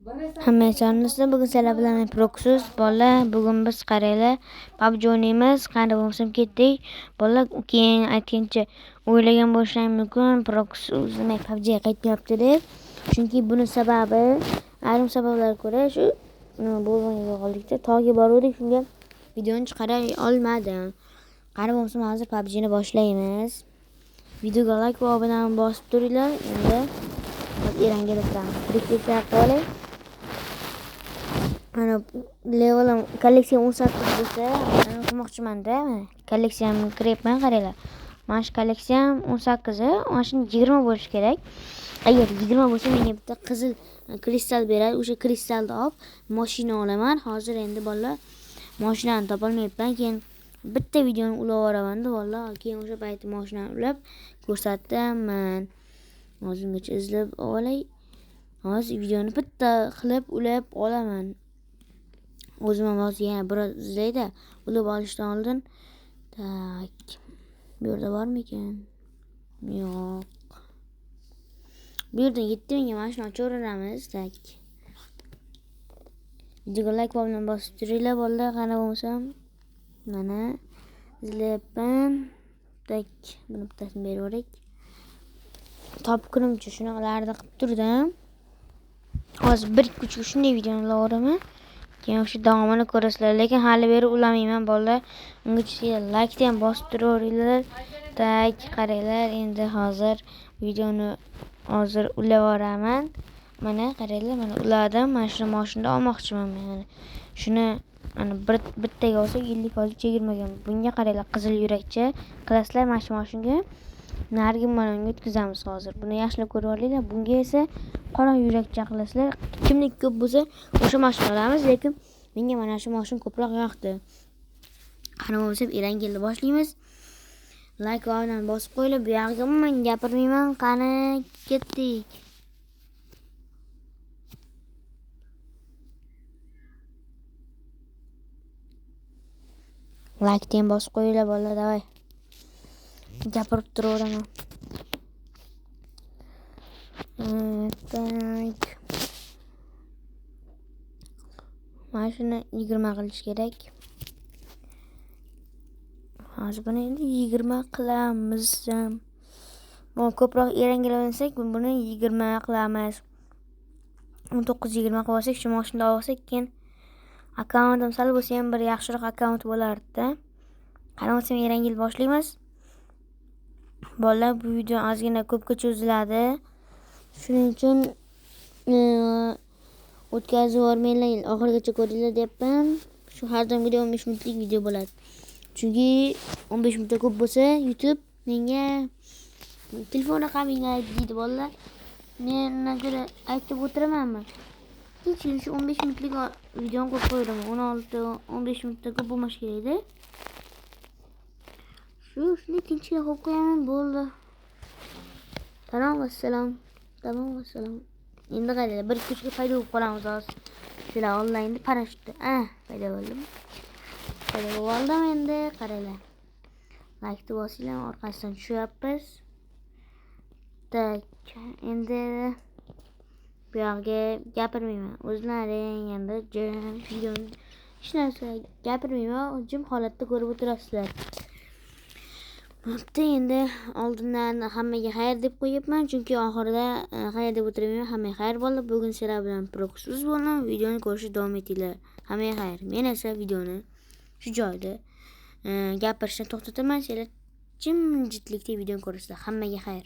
Hamma sonimizda bugun sizlar bilan Proxus bola. Bugun biz qaraylar PUBG o'ynaymiz. Qani bo'lsam ketdik. Bola keyin aytgancha o'ylagan bo'lishlari mumkin. Proxus nima PUBGga qaytmayapti deb. Chunki buni sababi ayrim sabablarga ko'ra shu bo'lmanga qoldikda tog'ga bordik, shunga videoni chiqara olmadim. Qani bo'lsam hozir PUBGni boshlaymiz. Videoga like va obunani bosib turinglar. Endi Eronga o'tamiz. Priklisiya qilib ana levelim kolleksiya 18 bo'lsa, men qilmoqchiman-da. Kolleksiyamni kiryapman, qaranglar. Mana shu kolleksiyam 18, mana shu 20 bo'lishi kerak. Agar 20 bo'lsa, menga bitta qizil kristal beradi. O'sha kristalni olib mashina olaman. Hozir endi bolalar mashinani topolmayapman. Keyin bitta videoni ulab yuboraman-da, bolalar. Keyin o'sha payti mashinani ulab ko'rsataman. O'zimgacha izlab olay. Hozir videoni bitta qilib ulab olaman. O'zim ham hozir yana biroz izlaydi. Ulab olishdan oldin. Tak. Bu yerda bormi ekan? Yo'q. Bu yerdan 7 mingga mashina ochaveramiz. Tak. Videoga like bilan bosib turinglar bolalar, qani bo'lsam. Mana izlayapman. Tak. Buni bittasini berib yuboray. Topgunimcha shunaqalarni qilib turdim. Hozir bir kuchga shunday videoni olaveraman. Keyin o'sha davomini ko'rasizlar, lekin hali beri ulamayman bolalar. Ungacha like ham bosib turaveringlar. Tak, qaranglar, endi hozir videoni ulaveraman. Mana qaranglar, mana uladim. Mana shu mashinani olmoqchiman men. Shuni ana bittaga olsak 50 foiz chegirmagan. Bunga qaranglar, qizil yurakcha qilasizlar mana shu mashinaga. Narigi mana unga o'tkazamiz hozir. Buni yaxshilab ko'rib olinglar. Bunga esa qora yurakcha qilasizlar. Kimlik ko'p bo'lsa, o'sha mashina olamiz, lekin menga mana shu mashina ko'proq yoqdi. Qani bo'lsa, Erangilni boshlaymiz. Like va obunani bosib qo'yinglar. Bu yoqqa men gapirmayman. Qani ketdik. Like ham bosib qo'yinglar bolalar, davay. Gapirib turaveraman. Tak. Mana shuni 20 qilish kerak. Hozir buni endi 20 qilamiz. Mana ko'proq Erangil o'ynasak, buni 20 qilamiz. 19-20 qilib olsak, shu mashinani olsak, keyin akkauntim sal bo'lsa ham bir yaxshiroq akkaunt bo'lardi-da. Qani bo'lsa Erangil boshlaymiz. Bolalar, bu video ozgina ko'pga cho'ziladi. Shuning uchun o'tkazib yubormanglar, oxirigacha ko'ringlar deyapman. Shu har doim 15 minutlik video bo'ladi. Chunki 15 minutga ko'p bo'lsa, YouTube menga telefon raqamingni ayt deydi bolalar. Men unga ko'ra aytib o'tiramanmi? Hech shu 15 minutlik videoni ko'p qo'ydim. 16-15 minutda ko'p bo'lmash kerak-da. Shuni tinchga qo'yib qo'yaman, bo'ldi. Tamom, assalom. Endi qaranglar, bir kuchga paydo bo'lib qolamiz hozir. Shular onlaynda parashyutda. Paydo bo'ldim. Paydo bo'ldim endi, qaranglar. Like bosinglar, orqasidan tushyapmiz. Tak, endi bu yoqqa gapirmayman. O'zlaring endi jim videoni hech narsa gapirmayman, jim holatda ko'rib o'tirasizlar. Bo'pti, endi oldindan hammaga xayr deb qo'yibman, chunki oxirida xayr deb o'tiraman. Hammaga xayr bo'ldi. Bugun sizlar bilan Proxus bo'laman. Videoni ko'rishda davom etinglar. Hammaga xayr. Men esa videoni shu joyda gapirishni to'xtataman. Sizlar jimjitlikda videoni ko'rasizlar. Hammaga xayr.